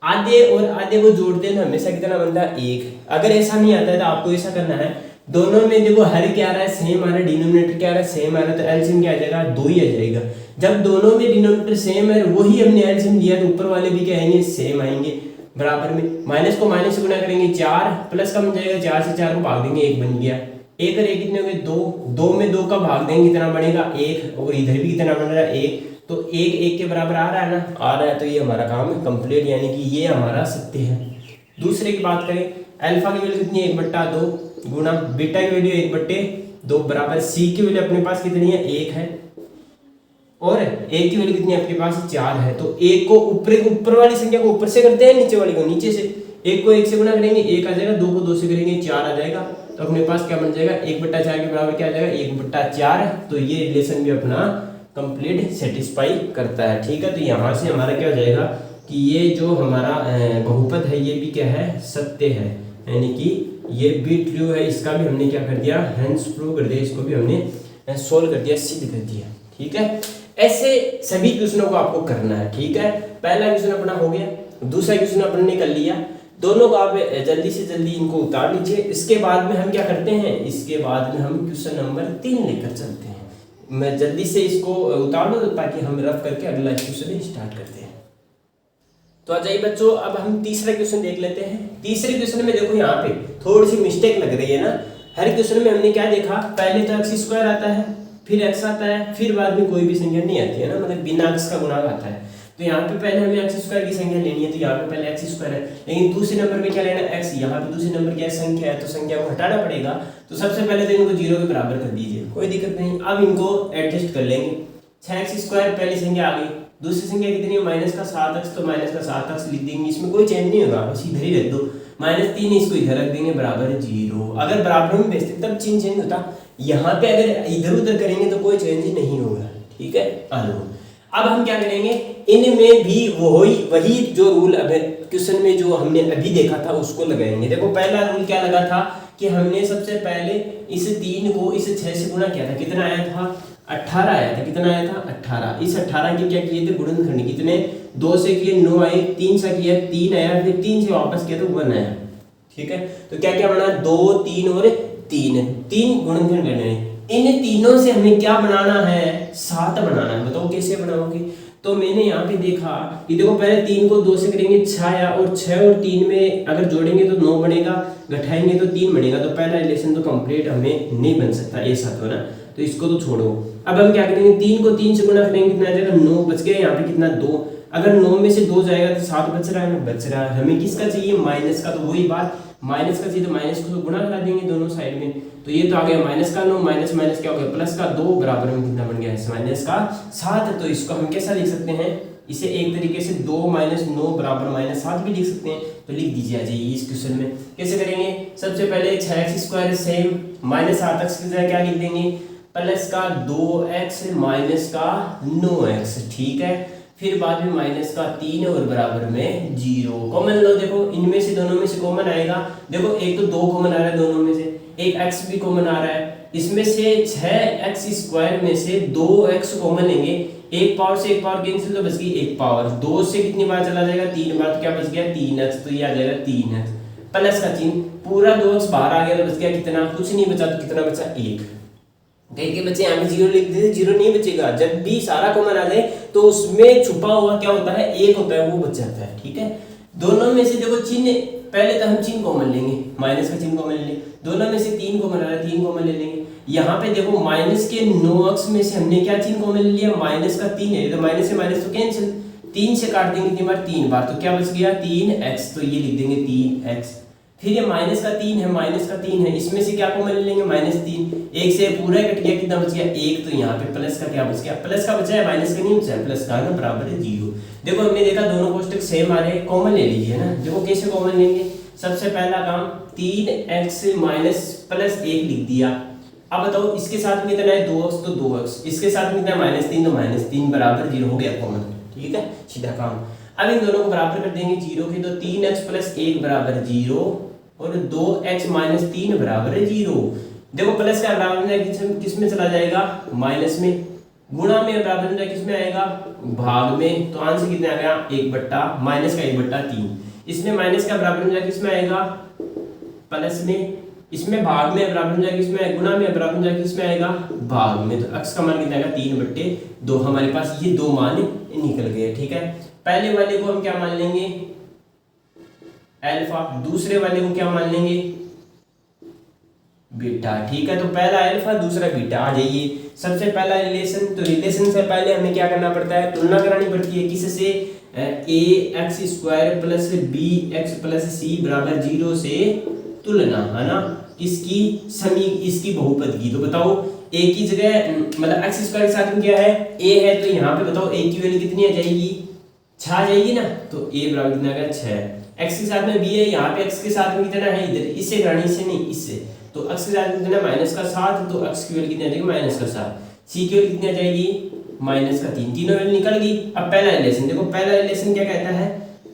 आधे और आधे को जोड़ते हैं तो हमेशा कितना बनता है 1। अगर ऐसा नहीं आता है तो आपको ऐसा करना है, दोनों में देखो हर क्या आ रहा है सेम आ रहा है, डिनोमिनेटर क्या आ रहा है सेम आ रहा है, तो एलसीएम क्या आ जाएगा 2 ही आ जाएगा। जब दोनों में डिनोमिनेटर सेम है वही हमने एलसीएम लिया, तो ऊपर वाले भी क्या आएंगे सेम आएंगे बराबर में। माइनस को माइनस से गुना करेंगे 4, प्लस का बन जाएगा 4 से 4 को भाग देंगे 1 बन गया। 1 और 1 कितने हो गए 2, 2 में 2 का भाग देंगे कितना बनेगा 1, और इधर भी कितना बन रहा है 1, तो 1 1 के बराबर आ रहा है ना, आ रहा है, तो ये हमारा काम कंप्लीट, यानी कि ये हमारा सत्य है। दूसरे की बात करें, अल्फा की वैल्यू कितनी है 1/2 गुना बीटा की वैल्यू 1/2 बराबर सी की वैल्यू अपने पास कितनी है 1 है, और ए की वैल्यू कितनी है आपके पास 4 है। तो एक को ऊपर वाली संख्या को ऊपर से करते हैं, नीचे वाली को नीचे से। एक को 1 से गुना करेंगे 1 आ जाएगा, 2 को 2 से करेंगे 4 आ जाएगा, तो अपने पास क्या बन जाएगा 1/4 के बराबर क्या आ जाएगा 1/4। तो ये रिलेशन भी अपना कंप्लीट सेटिस्फाई करता है, ठीक है। तो यहाँ से हमारा क्या हो जाएगा कि ये जो हमारा बहुपद है ये भी क्या है सत्य है, यानी कि ये भी ट्रू है। इसका भी हमने क्या कर दिया हेंस प्रूव कर दिया, इसको भी हमने सोल्व कर दिया, सिद्ध कर दिया, ठीक है। ऐसे सभी क्वेश्चनों को आपको करना है, ठीक है। पहला क्वेश्चन अपना हो गया, दूसरा क्वेश्चन अपन ने कर लिया, दोनों को आप जल्दी से जल्दी इनको उतार लीजिए। इसके बाद में हम क्या करते हैं, इसके बाद में हम क्वेश्चन नंबर 3 लेकर चलते हैं। मैं जल्दी से इसको उतार दूं ताकि हम रफ करके अगला क्वेश्चन स्टार्ट करते हैं। तो आ जाइए बच्चों, अब हम तीसरा क्वेश्चन देख लेते हैं। तीसरे क्वेश्चन में देखो यहाँ पे थोड़ी सी मिस्टेक लग रही है ना। हर क्वेश्चन में हमने क्या देखा, पहले तो x² आता है, फिर x आता है, फिर बाद में कोई भी संख्या नहीं आती है ना, मतलब बिना x का गुणा आता है। तो यहाँ पे पहले हमें x² की संख्या लेनी है, तो यहाँ पे पहले x² है, लेकिन दूसरे नंबर पे क्या लेना x, यहाँ पे दूसरे नंबर क्या है संख्या है, तो संख्या को हटाना पड़ेगा। तो सबसे पहले तो इनको 0 के बराबर कर दीजिए, कोई दिक्कत नहीं। अब इनको एडजस्ट कर लेंगे। 6x² पहली संख्या आ गई, दूसरी संख्या कितनी है -7x, तो -7x लिख देंगे, इसमें कोई चेंज नहीं होगा, बस इधर ही रख दो। -3 इसको इधर रख देंगे बराबर 0। अगर बराबर में भेजते तब चिन्ह चेंज होता, यहाँ पे अगर इधर उधर करेंगे तो कोई चेंज ही नहीं होगा, ठीक है। अब हम क्या करेंगे, इनमें भी वही जो रूल अब क्वेश्चन में जो हमने अभी देखा था उसको लगाएंगे। देखो पहला रूल क्या लगा था कि हमने सबसे पहले इस 3 को इस 6 से गुणा किया था, कितना आया था 18 आया था, कितना आया था 18। इस 18 के क्या किए थे गुणनखंड, कितने 2 से किए 9 आए, 3 से किया 3 आया, फिर 3 से वापस किया तो 1 आया, ठीक है। तो क्या क्या बना 2 3 और 3 गुणनखंड करने हैं। इन तीनों से हमें क्या बनाना है 7 बनाना है। बताओ कैसे बनाओगे, तो मैंने यहाँ पे देखा कि देखो पहले 3 को 2 से करेंगे 6 आया, और 6 और 3 में अगर जोड़ेंगे तो 9 बनेगा, घटाएंगे तो 3 बनेगा, तो पहला रिलेशन तो कंप्लीट हमें नहीं बन सकता ऐसा तो ना, तो इसको तो छोड़ो। अब हम क्या करेंगे 3 को 3 से गुणा करेंगे, कितना आ जाएगा 9 बच गया, यहाँ पे कितना 2, अगर 9 में से 2 जाएगा तो 7 बच रहा है। हमें किसका चाहिए माइनस का, तो वही बात माइनस का चाहिए, तो माइनस को गुणा करा देंगे दोनों साइड में, तो ये तो आ गया माइनस का 9, माइनस माइनस क्या हो गया प्लस का 2 बराबर में कितना बन गया माइनस का 7। तो इसको हम कैसा लिख सकते हैं, इसे एक तरीके से 2 - 9 बराबर -7 भी लिख सकते हैं। तो लिख दीजिए आ जाइए इस क्वेश्चन में कैसे करेंगे। सबसे पहले 6x² सेम -7x की जगह क्या लिख देंगे प्लस का 2x माइनस का 9x, ठीक है। फिर बाद में माइनस का 3 और बराबर में 0। कॉमन लो, देखो इनमें से दोनों में से कॉमन आएगा, देखो एक तो 2 कॉमन आ रहा है दोनों में से, एक x भी कॉमन आ रहा है, इसमें से 6x² में से 2x कॉमन लेंगे, एक पावर से एक पावर कैंसिल तो बच गई एक पावर, 2 से कितनी बार चला जाएगा 3 बार, तो क्या बच गया 3x, तो ये आ जाएगा 3x प्लस का चिन्ह, पूरा 2x बाहर आ गया तो बच गया कितना, कुछ नहीं बचा, तो कितना बचा 1, कई के बच्चे यहाँ पे जीरो लिख देते, जीरो नहीं बचेगा। जब भी सारा कॉमन आ जाए तो उसमें छुपा हुआ क्या होता है, एक होता है, वो बच जाता है। ठीक है, दोनों में से देखो चिन्ह, पहले तो हम चिन्ह कॉमन लेंगे, माइनस का चिन्ह कॉमन ले लेंगे। दोनों में से 3 कॉमन आ रहा है, 3 कॉमन ले लेंगे। यहाँ पे देखो माइनस के 9 अक्ष में से हमने क्या चिन्ह कॉमन ले लिया, माइनस का 3 है, तो माइनस से माइनस तो कैंसिल, 3 से काट देंगे कितनी बार, 3 बार, तो क्या बच गया 3x, तो ये लिख देंगे 3x। फिर ये माइनस का 3 है, माइनस का 3 है, इसमें से क्या कॉमन ले लेंगे, -3, 1 से पूरा कट गया, कितना बच गया 1, तो यहाँ पे प्लस का क्या बच गया, प्लस का बचा है, माइनस का नहीं बचा है, प्लस का ना बराबर है 0। देखो हमने देखा दोनों कोष्टक सेम आ रहे हैं, कॉमन ले लीजिए ना। देखो कैसे कॉमन लेंगे, सबसे पहला काम 3x माइनस प्लस 1 लिख दिया। अब बताओ इसके साथ में कितना है 2x, तो 2x, इसके साथ में कितना है -3, तो -3 बराबर 0 हो गया कॉमन। ठीक है, सीधा काम। अब इन दोनों को बराबर कर देंगे 0 के, तो 3x प्लस 1 बराबर 0 और 2x माइनस 3 बराबर है 0। देखो प्लस का बराबर में किस में चला जाएगा, माइनस में, गुणा में बराबर में किस में आएगा, भाग में, तो आंसर कितना आ गया 1 बट्टा माइनस का 1 बट्टा 3। इसमें माइनस का बराबर में किस में आएगा, प्लस में, इसमें भाग में बराबर में किस में, गुणा में बराबर में किस में आएगा, भाग में, तो x का मान कितना आएगा 3/2। हमारे पास ये दो मान निकल गए। ठीक है, पहले वाले को हम क्या मान लेंगे, अल्फा, दूसरे वाले को क्या मान लेंगे, बीटा। ठीक है, तो पहला अल्फा दूसरा बीटा। आ जाइए, सबसे पहला रिलेशन, तो रिलेशन से पहले हमें क्या करना पड़ता है, तुलना करानी पड़ती है, किससे, ax² plus bx plus c बराबर 0 से तुलना, है ना, इसकी इसकी बहुपद की। तो बताओ a की जगह मतलब x² के साथ में क्या है, a है, तो यहाँ पे बताओ a की वैल्यू कितनी आ जाएगी, 6 आ जाएगी ना, तो a बराबर कितना आ गया 6। x के साथ में b है, यहाँ पे x के साथ में कितना है, इधर इससे करानी, इससे नहीं, इससे, तो x के साथ में कितना -7, तो x की वैल्यू कितनी आ जाएगी -7, c की वैल्यू कितनी आ जाएगी -3, तीनों वैल्यू निकल गई। अब पहला रिलेशन देखो, पहला रिलेशन क्या कहता है,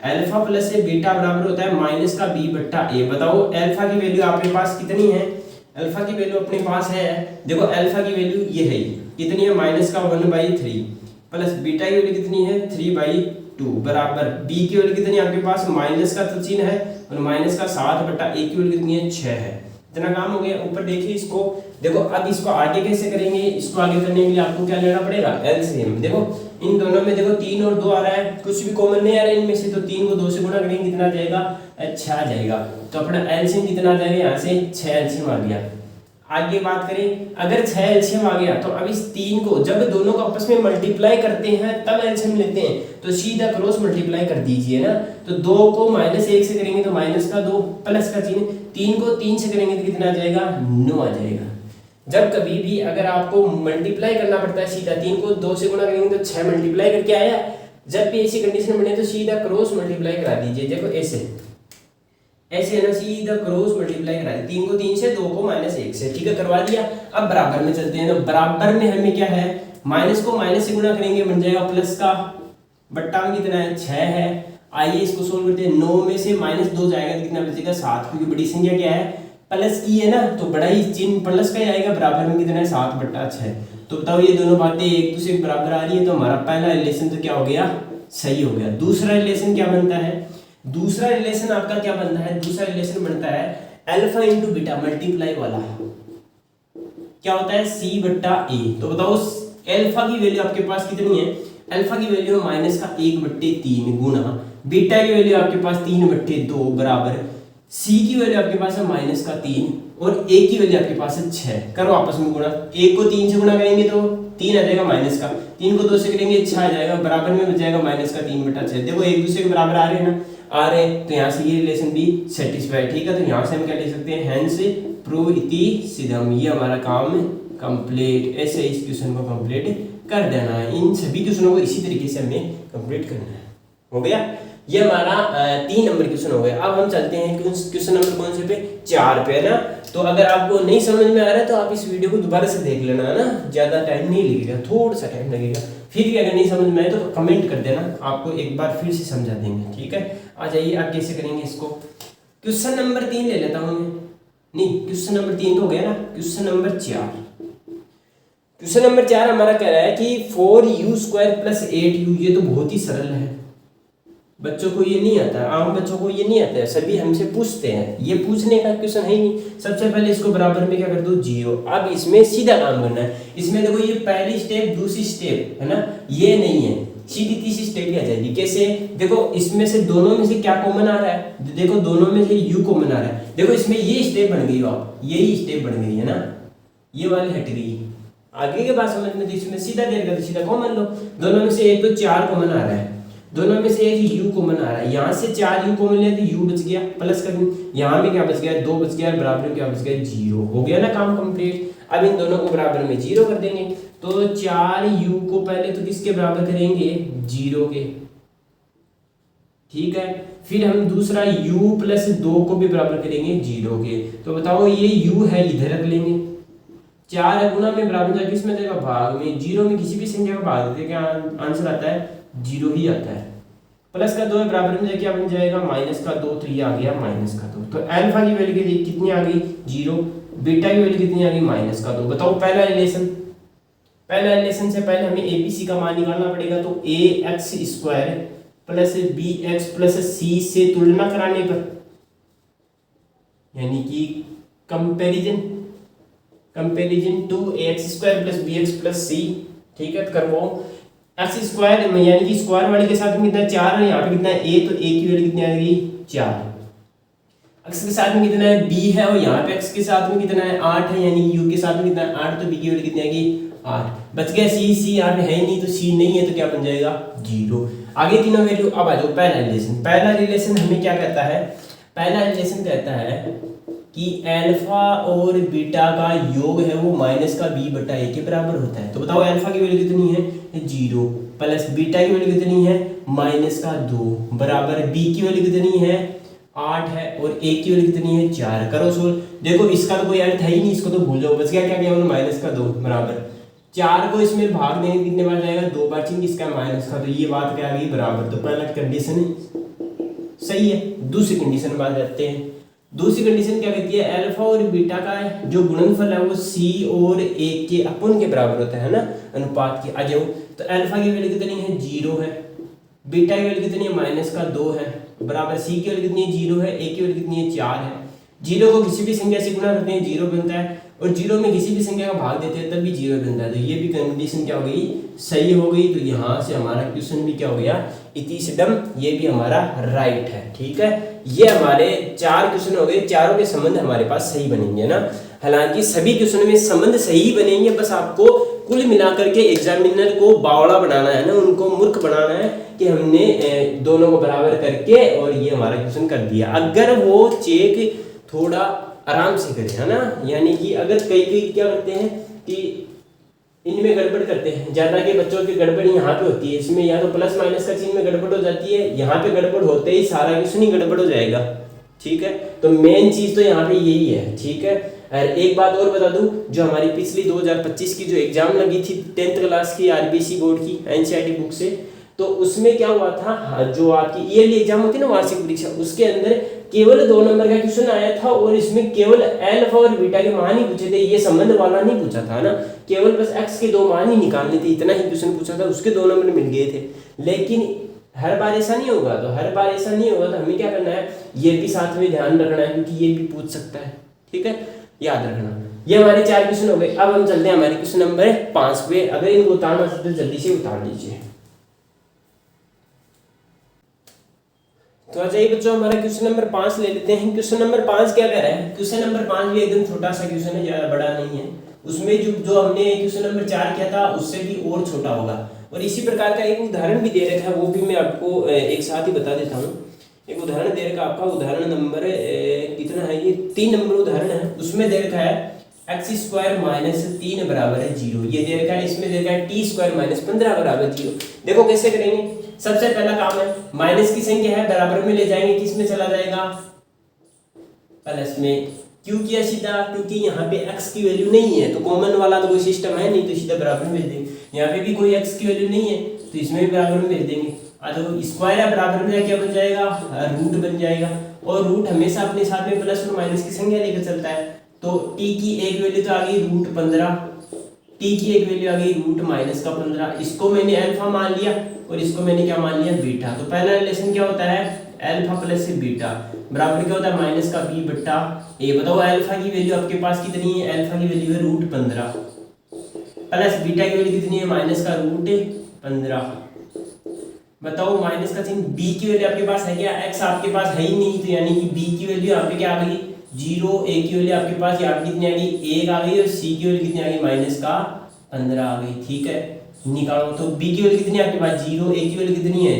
अल्फा प्लस से बीटा बराबर होता है -b/a। बताओ अल्फा की वैल्यू आपके पास कितनी है, अल्फा की वैल्यू अपने पास है, देखो अल्फा की वैल्यू ये है, कितनी है -1/3, प्लस बीटा की वैल्यू कितनी है 3/2 बराबर b की वैल्यू कितनी है आपके पास, माइनस का तो चिन्ह है और -7/1 की वैल्यू कितनी है 6 है। इतना काम हो गया। ऊपर देखिए इसको, देखो अब इसको आगे कैसे करेंगे, इसको आगे करने के लिए आपको क्या लेना पड़ेगा, एलसीएम। देखो इन दोनों में देखो 3 और 2 आ रहा है, कुछ भी कॉमन नहीं आ रहा है इनमें से, तो 3 को 2 से गुणा करेंगे कितना आ जाएगा, 6 आ जाएगा। तो अपना एलसीएम कितना आ जाएगा, यहाँ से 6 एलसीएम आ गया। आगे बात करें, अगर 6 एलसीएम आ गया तो अब इस 3 को जब दोनों को आपस में मल्टीप्लाई करते हैं तब एलसीएम लेते हैं, तो सीधा क्रॉस मल्टीप्लाई कर दीजिए ना। तो 2 को -1 से करेंगे तो -2 प्लस का चिन्ह, 3 को 3 से करेंगे तो कितना आ जाएगा 9 आ जाएगा। जब कभी भी अगर आपको मल्टीप्लाई करना पड़ता है सीधा, 3 को 2 से गुणा करेंगे तो 6 मल्टीप्लाई करके आया। जब भी ऐसी कंडीशन बने तो सीधा क्रॉस मल्टीप्लाई करा दीजिए। देखो ऐसे ऐसे ना, सीधा क्रॉस मल्टीप्लाई करा दिया, 3 को 3 से, 2 को -1 से। ठीक है, करवा दिया। अब बराबर में चलते हैं, तो बराबर में हमें क्या है, माइनस को माइनस से गुणा करेंगे बन जाएगा प्लस का, बट्टा में कितना है 6 है। आइए इसको सोल्व करते हैं, 9 में से -2 जाएगा तो कितना बचेगा 7, क्योंकि बड़ी संख्या क्या है प्लस की है ना, तो बड़ा ही चिन्ह प्लस का ही आएगा। बराबर में कितना है 7/6। तो बताओ ये दोनों बातें एक दूसरे के बराबर आ रही है, तो हमारा पहला रिलेशन तो क्या हो गया, सही हो गया। दूसरा रिलेशन क्या बनता है, दूसरा रिलेशन आपका क्या बनता है, दूसरा रिलेशन बनता है अल्फा इंटू बीटा मल्टीप्लाई वाला, क्या होता है c/a। तो बताओ अल्फा की वैल्यू आपके पास कितनी है, अल्फा की वैल्यू है -1/3 गुणा बीटा की वैल्यू आपके पास 3/2 बराबर c की वैल्यू आपके पास है -3 और a की वैल्यू आपके पास है 6। करो आपस में गुणा, 1 को 3 से गुणा करेंगे तो 3 आ जाएगा माइनस का, 3 को 2 से करेंगे 6 आ जाएगा, बराबर में बच जाएगा -3/6। देखो एक दूसरे के बराबर आ रहे हैं ना, आ रहे हैं, तो यहाँ से ये रिलेशन भी सेटिस्फाई। ठीक है, तो यहाँ से हम क्या ले सकते हैं, हेंस प्रूव इति सिद्धम। ये हमारा काम कंप्लीट। ऐसे इस क्वेश्चन को कंप्लीट कर देना है, इन सभी क्वेश्चनों को इसी तरीके से हमें कंप्लीट करना है। हो गया, ये हमारा 3 नंबर क्वेश्चन हो गया। अब हम चलते हैं क्वेश्चन नंबर कौन से पे, 4 पे, है ना। तो अगर आपको नहीं समझ में आ रहा है तो आप इस वीडियो को दोबारा से देख लेना, है ना, ज़्यादा टाइम नहीं लगेगा, थोड़ा सा टाइम लगेगा। फिर भी अगर नहीं समझ में आए तो कमेंट कर देना, आपको एक बार फिर से समझा देंगे। ठीक है, आ जाइए आप कैसे करेंगे इसको। क्वेश्चन नंबर 3 ले लेता हूँ मैं, नहीं क्वेश्चन नंबर 3 तो हो गया ना, क्वेश्चन नंबर 4। क्वेश्चन नंबर 4 हमारा कह रहा है कि 4u² + 8u, ये तो बहुत ही सरल है। बच्चों को ये नहीं आता, आम बच्चों को ये नहीं आता है, सभी हमसे पूछते हैं, ये पूछने का क्वेश्चन है ही नहीं। सबसे पहले इसको बराबर में क्या कर दो 0। अब इसमें सीधा काम करना है। इसमें देखो ये पहली स्टेप दूसरी स्टेप है ना, ये नहीं है, सीधी तीसरी स्टेप ही आ जाएगी। कैसे? देखो इसमें से दोनों में से क्या कॉमन आ रहा है, देखो दोनों में से u कॉमन आ रहा है। देखो इसमें ये स्टेप बन गई, आप यही स्टेप बन गई है ना, ये वाली हट गई। आगे के बात समझ में, तो इसमें सीधा देगा तो सीधा कॉमन लो। दोनों में से एक तो 4 कॉमन आ रहा है, दोनों में से एक u कॉमन आ रहा है, यहाँ से 4u कॉमन लिया तो u बच गया, प्लस कर दूं, यहाँ में क्या बच गया 2 बच गया, बराबर में क्या बच गया 0। हो गया ना काम कंप्लीट। अब इन दोनों को बराबर में 0 कर देंगे, तो 4u को पहले तो किसके बराबर करेंगे 0 के, ठीक है। फिर हम दूसरा u प्लस 2 को भी बराबर करेंगे 0 के। तो बताओ ये u है इधर रख लेंगे, 4 गुना में बराबर जाके किसमें देगा भाग में, 0 में किसी भी संख्या का भाग देते क्या आंसर आता है 0 ही आता है। प्लस का 2 बराबर में जाके बन जाएगा माइनस का 2, तो ये आ गया माइनस का 2। तो अल्फा की वैल्यू कितनी आ गई 0, बीटा की वैल्यू कितनी आ गई माइनस का 2। बताओ पहला रिलेशन, पहला रिलेशन से पहले हमें एबीसी का मान निकालना पड़ेगा। तो ax² plus bx plus c से तुलना कराने पर, यानी कि comparison, comparison to ax² plus bx plus c, ठीक है। करवाओ x² यानी कि स्क्वायर वाले के साथ में कितना 4 है, यहाँ पे कितना है a, तो a की वैल्यू कितनी आ गई 4। x के साथ में कितना है b है, और यहाँ पे x के साथ में कितना है 8 है, यानी u के साथ में कितना है 8, तो b की वैल्यू कितनी आ गई 8। बच गया c यहाँ पे है नहीं, तो c नहीं है, तो क्या बन जाएगा 0। आगे तीनों वैल्यू। अब आ जाओ पहला रिलेशन। पहला रिलेशन हमें क्या कहता है, पहला रिलेशन कहता है कि अल्फा और बीटा का योग है वो माइनस का b/a के बराबर होता है। तो बताओ अल्फा की वैल्यू कितनी है 0, प्लस बीटा की वैल्यू कितनी है माइनस का 2, बराबर b की वैल्यू कितनी है 8 है, और a की वैल्यू कितनी है 4। करो सोल्व। देखो इसका तो कोई अर्थ है ही नहीं, इसको तो भूल जाओ। बच गया क्या केवल माइनस का 2, बराबर 4 को इसमें भाग देंगे कितने बार जाएगा 2 बार, चिन्ह इसका माइनस का, तो ये बात क्या आ गई बराबर। तो पहला कंडीशन सही है। दूसरी कंडीशन में बात करते हैं। दूसरी कंडीशन क्या कहती है, अल्फा और बीटा का जो गुणनफल है वो c और 1 के अपन के बराबर होता है ना, अनुपात के। आ जाओ, तो अल्फा की वैल्यू कितनी है 0 है, बीटा की वैल्यू कितनी है माइनस का 2 है, बराबर c की वैल्यू कितनी है 0 है, a की वैल्यू कितनी है 4 है। 0 को किसी भी संख्या से गुणा करते हैं 0 बनता है, और 0 में किसी भी संख्या का भाग देते हैं तब भी 0 बनता है। तो ये भी कंडीशन क्या हो गई सही हो गई। तो यहाँ से हमारा क्वेश्चन भी क्या हो गया इतिसडम, ये भी हमारा राइट है, ठीक है। ये हमारे 4 क्वेश्चन हो गए, चारों के संबंध हमारे पास सही बनेंगे ना। हालांकि सभी क्वेश्चन में संबंध सही बनेंगे, बस आपको कुल मिलाकर के एग्जामिनर को बावड़ा बनाना है ना, उनको मूर्ख बनाना है कि हमने दोनों को बराबर करके और ये हमारा क्वेश्चन कर दिया। अगर वो चेक थोड़ा आराम से करें है ना, यानी कि अगर कई क्या करते हैं कि इनमें गड़बड़ करते हैं, ज़्यादा के बच्चों की गड़बड़ यहाँ पे होती है, इसमें या तो प्लस माइनस का चिन्ह में गड़बड़ हो जाती है, यहाँ पे गड़बड़ होते ही सारा क्वेश्चन ही गड़बड़ हो जाएगा, ठीक है। तो मेन चीज़ तो यहाँ पे यही है, ठीक है। और एक बात और बता दूं, जो हमारी पिछली 2025 की जो एग्जाम लगी थी 10th क्लास की आरबीसी बोर्ड की एनसीईआरटी बुक से, तो उसमें क्या हुआ था, जो आपकी ईयरली एग्जाम होती है ना वार्षिक परीक्षा, उसके अंदर केवल 2 नंबर का क्वेश्चन आया था, और इसमें केवल अल्फा और बीटा के मान ही पूछे थे, ये संबंध वाला नहीं पूछा था ना, केवल बस x के 2 मान ही निकालने थे, इतना ही क्वेश्चन पूछा था, उसके 2 नंबर मिल गए थे। लेकिन हर बार ऐसा नहीं होगा, तो हर बार ऐसा नहीं होगा, तो हमें क्या करना है, ये भी साथ में ध्यान रखना है, क्योंकि ये भी पूछ सकता है, ठीक है, याद रखना। ये हमारे 4 क्वेश्चन हो गए। अब हम चलते हैं हमारे क्वेश्चन नंबर 5 पे। अगर इनको उतारना चाहते तो जल्दी से उतार लीजिए। तो आ जाइए बच्चों, हमारा क्वेश्चन नंबर 5 ले लेते हैं। क्वेश्चन नंबर 5 क्या कह रहा है, क्वेश्चन नंबर 5 भी एकदम छोटा सा क्वेश्चन है, ज्यादा बड़ा नहीं है। उसमें जो हमने क्वेश्चन नंबर 4 किया था उससे भी और छोटा होगा, और इसी प्रकार का एक उदाहरण भी दे रखा है, वो भी मैं आपको एक साथ ही बता देता हूँ। एक उदाहरण दे रखा आपका, उदाहरण नंबर कितना है, ये 3 नंबर उदाहरण है। उसमें दे रखा है x² - 3 बराबर है 0, ये दे रखा है। इसमें दे रखा है t² - 15 बराबर 0। देखो कैसे करेंगे। सबसे पहला काम है, माइनस की संख्या है बराबर में ले जाएंगे, किस में चला जाएगा प्लस में। क्यों किया सीधा, क्योंकि यहाँ पे x की वैल्यू नहीं है, तो कॉमन वाला तो कोई सिस्टम है नहीं, तो सीधा बराबर में भेज देंगे। यहाँ पे भी कोई x की वैल्यू नहीं है, तो इसमें भी बराबर में भेज देंगे। तो स्क्वायर है, बराबर में क्या बन जाएगा रूट बन जाएगा, और रूट हमेशा अपने साथ में प्लस और माइनस की संख्या लेकर चलता है। तो t की एक वैल्यू तो आ गई √15, टी की एक वैल्यू आ गई रूट माइनस का 15, इसको मैंने अल्फा मान लिया और इसको मैंने क्या मान लिया बीटा। तो पहला रिलेशन क्या होता है अल्फा प्लस बीटा बराबर क्या होता है माइनस का बी बट्टा ए। बताओ अल्फा की वैल्यू आपके पास कितनी है, अल्फा की वैल्यू है रूट 15 प्लस बीटा की वैल्यू कितनी है माइनस का रूट 15। बताओ माइनस का चिन्ह, बी की वैल्यू आपके पास है क्या, एक्स आपके पास है ही नहीं, तो यानी कि बी की वैल्यू यहाँ पे क्या आ गई 0, ए की वैल्यू आपके पास यहाँ पे कितनी आ गई 1 आ गई और सी की वैल्यू कितनी आ गई माइनस का 15 आ गई। ठीक है निकालो, तो बी की वैल्यू कितनी है आपके पास 0, ए की वैल्यू कितनी है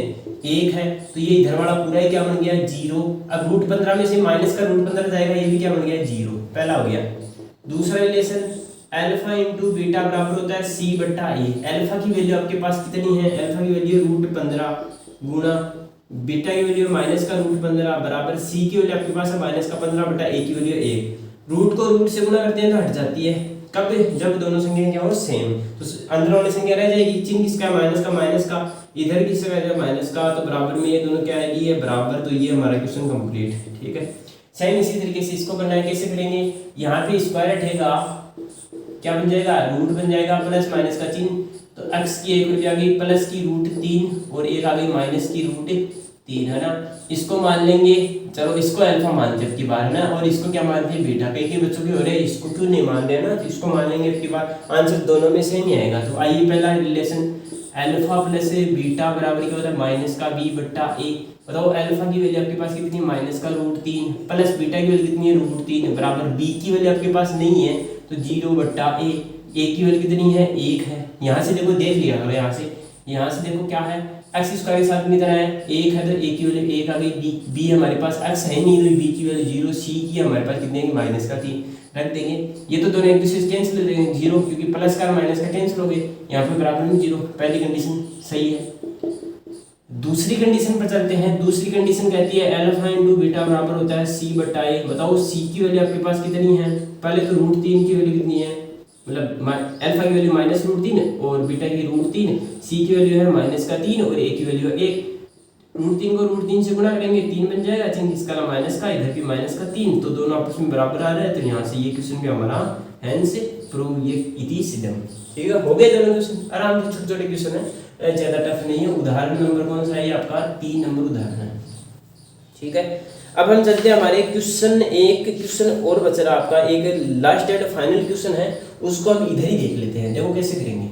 1 है, तो ये इधर वाला पूरा ही क्या बन गया 0। अब रूट 15 में से माइनस का रूट 15 जाएगा, ये भी क्या बन गया 0, पहला हो गया। दूसरा रिलेशन अल्फा इंटू बीटा बराबर होता है सी बट्टा ए। अल्फा की वैल्यू आपके पास कितनी है, अल्फा की वैल्यू रूट 15 गुणा बीटा की वैल्यू माइनस का रूट 15 बराबर सी की वैल्यू आपके पास है माइनस का 15 बटा ए की वैल्यू 1। रूट को रूट से गुणा करते हैं तो हट जाती है, कब जब दोनों संख्या क्या हो सेम, तो अंदर वाली संख्या रह जाएगी, चिन्ह किसका माइनस का, इधर किसका है माइनस का, तो बराबर में ये दोनों क्या है ये बराबर, तो ये हमारा क्वेश्चन कंप्लीट। ठीक है सेम इसी तरीके से इसको करना है, कैसे करेंगे, यहाँ पे स्क्वायर हटेगा क्या बन जाएगा रूट बन जाएगा प्लस माइनस का चिन्ह, तो x की एक वैल्यू आ गई प्लस की रूट 3 और एक आ गई माइनस की रूट 3 है ना। इसको मान लेंगे, चलो इसको अल्फा मानते हैं अब की बार ना, और इसको क्या मानते हैं बीटा, कई बच्चों के हो रहे हैं इसको क्यों नहीं मान रहे ना, तो इसको मान लेंगे अब की बार, आंसर दोनों में सेम ही आएगा। तो आइए पहला रिलेशन अल्फा प्लस बीटा बराबर क्या होता है माइनस का बी बट्टा ए। बताओ अल्फा की वैल्यू आपके पास कितनी माइनस का रूट 3 प्लस बीटा की वैल्यू कितनी है रूट 3 बराबर बी की वैल्यू आपके पास नहीं है तो 0 बट्टा ए की वैल्यू कितनी है 1 है। यहाँ से देखो देख लिया करो, यहाँ से देखो क्या है एक्स स्क्वायर के साथ कितनी तरह है 1 है, तो ए की वैल्यू 1 आ गई, बी हमारे पास एक्स है नहीं तो बी की वैल्यू 0, सी की हमारे पास कितनी है माइनस का 3 रख देंगे। ये तो दोनों एक दूसरे से कैंसिल हो जाएंगे 0, क्योंकि प्लस का माइनस का कैंसिल हो गए, यहाँ पे बराबर में 0, पहली कंडीशन सही है। दूसरी कंडीशन पर चलते हैं। दूसरी कंडीशन कहती है अल्फा इंटू बीटा बराबर होता है सी बटा ए। बताओ सी की वैल्यू आपके पास कितनी है, पहले तो रूट 3 की वैल्यू कितनी है, मतलब अल्फा की वैल्यू माइनस रूट 3 और बीटा की रूट 3, सी की वैल्यू है माइनस का 3 और ए की वैल्यू है 1। रूट 3 को रूट 3 से गुणा करेंगे 3 बन जाएगा, चिन्ह किसका माइनस का, इधर भी माइनस का 3, तो दोनों आपस में बराबर आ रहे हैं, तो यहाँ से ये क्वेश्चन भी हमारा हैंस प्रूव ये इति सिद्धम। ठीक है हो गए दोनों क्वेश्चन, आराम से छोटे छोटे क्वेश्चन है, ज्यादा टफ नहीं है। उदाहरण नंबर कौन सा है आपका 3 नंबर उदाहरण है। ठीक है अब हम चलते हैं हमारे क्वेश्चन, एक क्वेश्चन और बच रहा आपका, एक लास्ट एंड फाइनल क्वेश्चन है, उसको हम इधर ही देख लेते हैं। देखो कैसे करेंगे,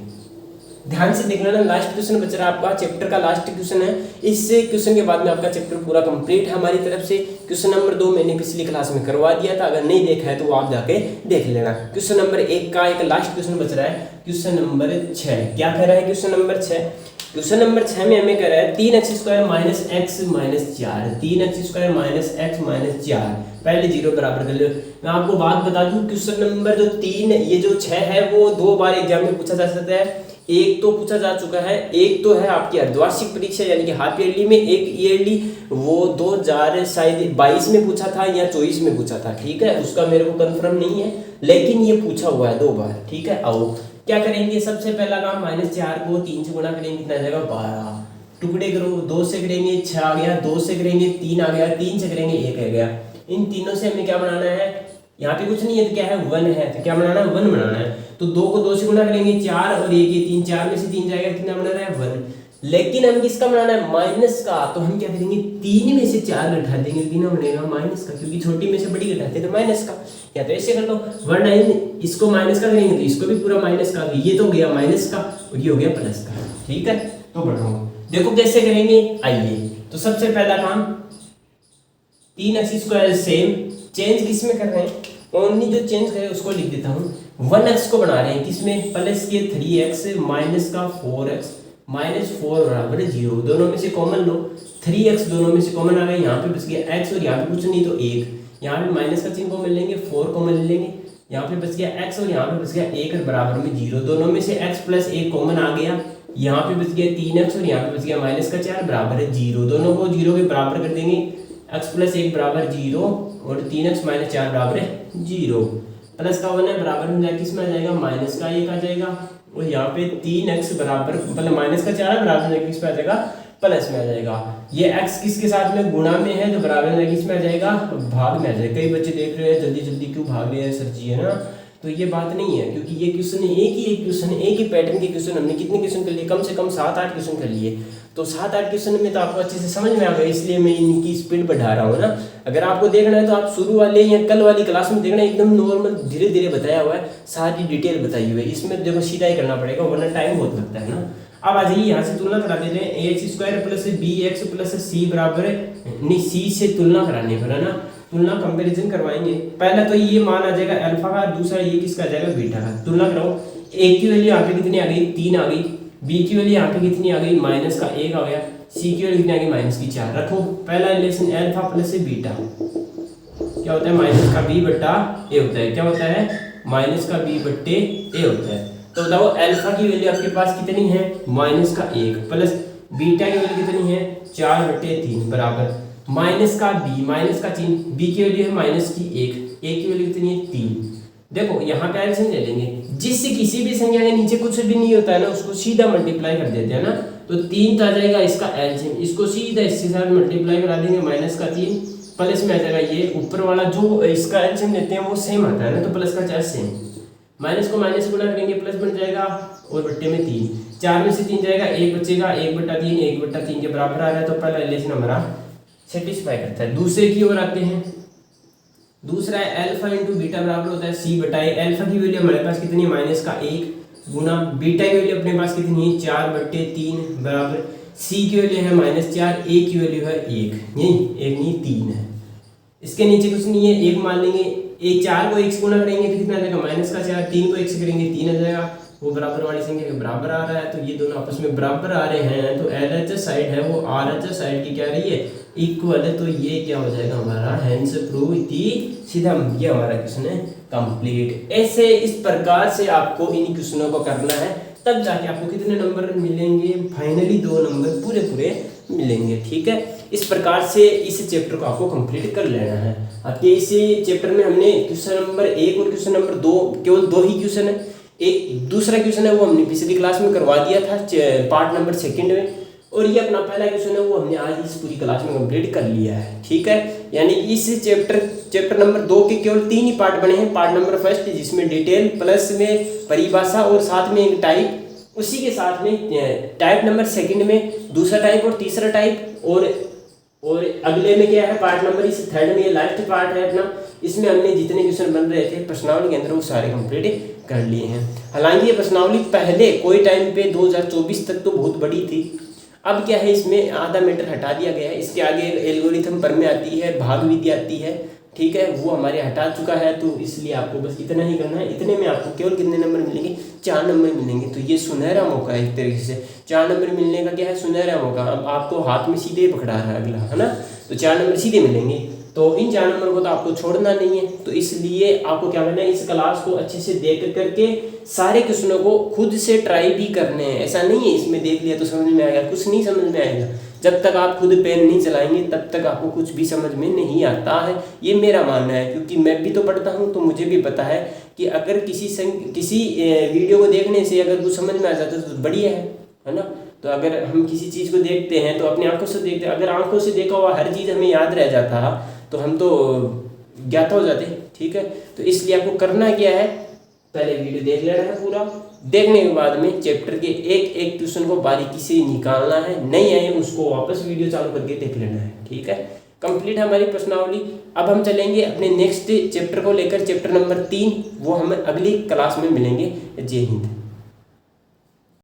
ध्यान से देख लेना। लास्ट क्वेश्चन बच रहा है आपका, चैप्टर का लास्ट क्वेश्चन है, इस क्वेश्चन के बाद में आपका चैप्टर पूरा कंप्लीट है हमारी तरफ से। क्वेश्चन नंबर 2 मैंने पिछली क्लास में करवा दिया था, अगर नहीं देखा है तो वो आप जाके देख लेना। क्वेश्चन नंबर 1 का एक लास्ट क्वेश्चन बच रहा है, क्वेश्चन नंबर 6। क्या कह रहा है क्वेश्चन नंबर 6, क्वेश्चन नंबर 6 में हमें कह रहा है 3x² minus x minus 4, 3x² minus x minus 4, पहले 0 बराबर कर लो। मैं आपको बात बता दूं क्वेश्चन नंबर जो 3 ये जो 6 है वो 2 बार एग्जाम में पूछा जा सकता है। एक तो पूछा जा चुका है, एक तो है आपकी अर्धवार्षिक परीक्षा यानी कि हाफ ईयरली में, एक ईयरली वो 2022 में पूछा था या 24 में पूछा था। ठीक है उसका मेरे को कंफर्म नहीं है, लेकिन ये पूछा हुआ है 2 बार। ठीक है आओ क्या करेंगे, सबसे पहला काम -4 को 3 से गुणा करेंगे, कितना आ जाएगा 12, टुकड़े करो, 2 से करेंगे 6 आ गया, 2 से करेंगे 3 आ गया, 3 से करेंगे 1 आ गया। इन तीनों से हमें क्या बनाना है, यहाँ पे कुछ नहीं है तो क्या है 1 है, तो क्या बनाना है 1 बनाना है। तो 2 को 2 से गुणा करेंगे 4 और 1 ये 3, 4 में से 3 जाएगा, कितना बनाना है 1। लेकिन हम किसका बनाना है माइनस का, तो हम क्या करेंगे 3 में से 4 घटा देंगे, कितना बनेगा माइनस का, क्योंकि छोटी में से बड़ी घटाते हैं तो माइनस का। या तो ऐसे कर लो 1 इसको माइनस का करेंगे तो इसको भी पूरा माइनस का, ये तो गया माइनस का और ये हो गया प्लस का। ठीक है तो बढ़ाओ, देखो कैसे करेंगे, आइए। तो सबसे पहला काम 3x² सेम, चेंज किस में कर रहे हैं, ओनली जो चेंज करें उसको लिख देता हूँ। 1x को बना रहे हैं किसमें, प्लस के 3x माइनस का 4x माइनस 4 बराबर 0, दोनों में से कॉमन लो, 3x दोनों में से कॉमन आ गए, यहाँ पे बच गया x और यहाँ पे कुछ नहीं तो 1, यहाँ पे माइनस का चिन्ह कॉमन लेंगे, 4 कॉमन ले लेंगे, यहाँ पे बच गया x और यहाँ पे बच गया 1 और बराबर में 0, दोनों में से x प्लस 1 कॉमन आ गया, यहाँ पे बच गया 3x और यहाँ पे बच गया माइनस का 4 बराबर है 0, दोनों को 0 के बराबर कर देंगे, x प्लस 1 बराबर 0 और 3x माइनस 4 बराबर है 0, प्लस का 1 है बराबर में किस में आ जाएगा माइनस का 1 आ जाएगा, और यहाँ पे 3x बराबर मतलब माइनस का 4 बराबर में किस पे आ जाएगा प्लस में आ जाएगा। ये x किसके साथ में गुणा में है तो बराबर में किस में आ जाएगा भाग में आ जाएगा। कई बच्चे देख रहे हैं जल्दी जल्दी क्यों भाग रहे हैं सर जी, है ना, तो ये बात नहीं है, क्योंकि ये क्वेश्चन एक क्वेश्चन है, एक ही पैटर्न के क्वेश्चन हमने कितने क्वेश्चन कर लिए, कम से कम 7-8 क्वेश्चन कर लिए। तो 7-8 क्वेश्चन में तो आपको अच्छे से समझ में आ गया, इसलिए मैं इनकी स्पीड बढ़ा रहा हूँ ना। अगर आपको देखना है तो आप शुरू वाले या कल वाली क्लास में देखना, एकदम नॉर्मल धीरे धीरे बताया हुआ है, सारी डिटेल बताई हुई है। इसमें देखो सीधा ही करना पड़ेगा, वरना टाइम बहुत लगता है ना। अब आ जाइए यहाँ से तुलना करा देते हैं, ax² plus bx plus c बराबर नहीं, c से तुलना कराने पर है ना, तुलना कंपैरिजन करवाएंगे। पहला तो ये मान आ जाएगा अल्फा का, दूसरा ये किसका आ जाएगा बीटा का। तुलना कराओ, a की वैल्यू यहाँ पे कितनी आ गई 3 आ गई, b की वैल्यू यहाँ पे कितनी आ गई -1 आ गया, c की वैल्यू कितनी आ गई -4। रखो पहला रिलेशन अल्फा प्लस बीटा क्या होता है -b बट्टा a होता है, क्या होता है -b बट्टे a होता है। तो बताओ अल्फा की वैल्यू आपके पास कितनी है -1 प्लस बीटा की वैल्यू कितनी है 4/3 बराबर माइनस का चिन्ह, b की वैल्यू है -1, a की वैल्यू कितनी है 3। देखो यहाँ पे एलसीएम ले लेंगे, जिससे किसी भी संख्या के नीचे कुछ भी नहीं होता है ना, उसको सीधा मल्टीप्लाई कर देते हैं ना। तो 3 तो आ जाएगा इसका एलसीएम, इसको सीधा इसके साथ मल्टीप्लाई करा देंगे -3 प्लस में आ जाएगा ये ऊपर वाला जो इसका एलसीएम लेते हैं वो सेम आता है ना, तो प्लस का 4 सेम, माइनस को माइनस गुना करेंगे प्लस बन जाएगा और बट्टे में 3, 4 में से 3 जाएगा 1 बचेगा, 1/3 1/3 के बराबर आ रहा है। तो पहला रिलेशन हमारा सेटिस्फाई करता है। दूसरे की ओर आते हैं, दूसरा है अल्फा इंटू बीटा बराबर होता है c बटाए, अल्फा की वैल्यू हमारे पास कितनी है -1 गुना बीटा की वैल्यू अपने पास कितनी है 4/3 बराबर c की वैल्यू है -4, a की वैल्यू है 1 नहीं 3 है। इसके नीचे कुछ नहीं है, 1 मान लेंगे, 4 को 1 से गुना करेंगे तो कितना आ जाएगा -4, 3 को 1 से करेंगे 3 आ जाएगा, वो बराबर वाली संख्या के बराबर आ रहा है। तो ये दोनों आपस में बराबर आ रहे हैं, तो LHS साइड है वो RHS साइड की क्या रही है इक्वल है। तो ये क्या हो जाएगा हमारा हैंस प्रूव इति सीधा, ये हमारा क्वेश्चन है कंप्लीट। ऐसे इस प्रकार से आपको इन क्वेश्चनों को करना है, तब जाके आपको कितने नंबर मिलेंगे, फाइनली 2 नंबर पूरे मिलेंगे। ठीक है, इस प्रकार से इस चैप्टर को आपको कंप्लीट कर लेना है। आपके इस चैप्टर में हमने क्वेश्चन नंबर 1 और क्वेश्चन नंबर 2 केवल 2 ही क्वेश्चन है। एक दूसरा क्वेश्चन है वो हमने पिछली क्लास में करवा दिया था पार्ट नंबर 2 में, और ये अपना पहला क्वेश्चन है वो हमने आज इस पूरी क्लास में कंप्लीट कर लिया है। ठीक है, यानी इस चैप्टर नंबर 2 के केवल 3 ही पार्ट बने हैं। पार्ट नंबर 1 जिसमें डिटेल प्लस में परिभाषा और साथ में एक टाइप, उसी के साथ में टाइप नंबर 2 में दूसरा टाइप और तीसरा टाइप, और अगले में क्या है पार्ट नंबर इस 3rd में ये लास्ट पार्ट है अपना, इसमें हमने जितने क्वेश्चन बन रहे थे प्रश्नावली के अंदर वो सारे कंप्लीट कर लिए हैं। हालांकि ये प्रश्नावली पहले कोई टाइम पे 2024 तक तो बहुत बड़ी थी, अब क्या है इसमें आधा मीटर हटा दिया गया है। इसके आगे एल्गोरिथम पर में आती है, भाग विधि आती है, ठीक है, वो हमारे हटा चुका है। तो इसलिए आपको बस इतना ही करना है। इतने में आपको केवल कितने नंबर मिलेंगे 4 नंबर मिलेंगे। तो ये सुनहरा मौका है, एक तरीके से 4 नंबर मिलने का क्या है सुनहरा मौका। अब आपको हाथ में सीधे पकड़ा रहा है अगला, है ना, तो 4 नंबर सीधे मिलेंगे। तो इन 4 नंबर को तो आपको छोड़ना नहीं है। तो इसलिए आपको क्या करना है, इस क्लास को अच्छे से देख करके सारे क्वेश्चनों को खुद से ट्राई भी करने हैं। ऐसा नहीं है इसमें देख लिया तो समझ में आएगा, कुछ नहीं समझ में आएगा। जब तक आप खुद पेन नहीं चलाएंगे तब तक आपको कुछ भी समझ में नहीं आता है, ये मेरा मानना है। क्योंकि मैं भी तो पढ़ता हूँ, तो मुझे भी पता है कि अगर किसी वीडियो को देखने से अगर कुछ समझ में आ जाता है तो बढ़िया है ना। तो अगर हम किसी चीज़ को देखते हैं तो अपनी आंखों से देखते हैं, अगर आंखों से देखा हुआ हर चीज़ हमें याद रह जाता तो हम तो ज्ञाता हो जाते। ठीक है, तो इसलिए आपको करना क्या है, पहले वीडियो देख लेना है पूरा, देखने के बाद में चैप्टर के एक क्वेश्चन को बारीकी से निकालना है, नहीं आए उसको वापस वीडियो चालू करके देख लेना है। ठीक है, कंप्लीट हमारी प्रश्नावली। अब हम चलेंगे अपने नेक्स्ट चैप्टर को लेकर, चैप्टर नंबर 3, वो हम अगली क्लास में मिलेंगे। जय हिंद।